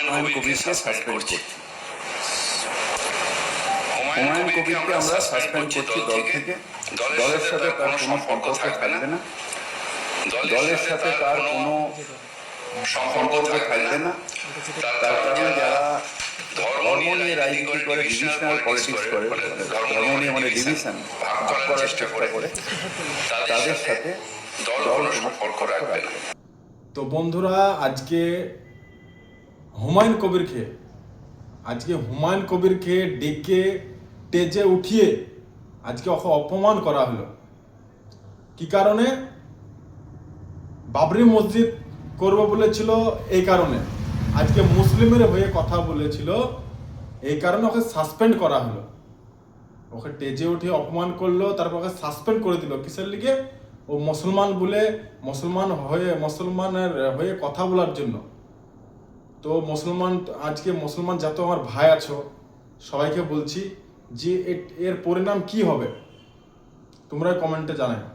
Humayun কবিরকে suspend করছি। হুমায়ুন কবিরকে আমরা suspend করছি দল থেকে। দলের সাথে তার কোনো সম্পর্ক থাকবে না, দলের সাথে তার কোনো সম্পর্ক থাকবে না। তার কারণ যারা ধর্ম নিয়ে রাজনীতি করে, ডিভিশনাল পলিটিক্স করে, ধর্ম নিয়ে মানে ডিভিশন ভাগ করার চেষ্টা করে, তাদের সাথে দল কোনো সম্পর্ক রাখবে না। তো বন্ধুরা, আজকে হুমায়ুন কবিরকে ডেকে টেজে উঠিয়ে আজকে ওকে অপমান করা হলো। কি কারণে? বাবরি মসজিদ করবে বলেছিল, এই কারণে। আজকে মুসলিমের হয়ে কথা বলেছিল, এই কারণে ওকে সাসপেন্ড করা হলো। ওকে টেজে উঠে অপমান করলো, তারপর ওকে সাসপেন্ড করে দিল। কিসের লিগে? ও মুসলমান বলে, মুসলমানের হয়ে কথা বলার জন্য। তো আজকে মুসলমান যত আমার ভাই আছো, সবাইকে বলছি যে এর পরিণাম কি হবে তোমরা কমেন্টে জানাও।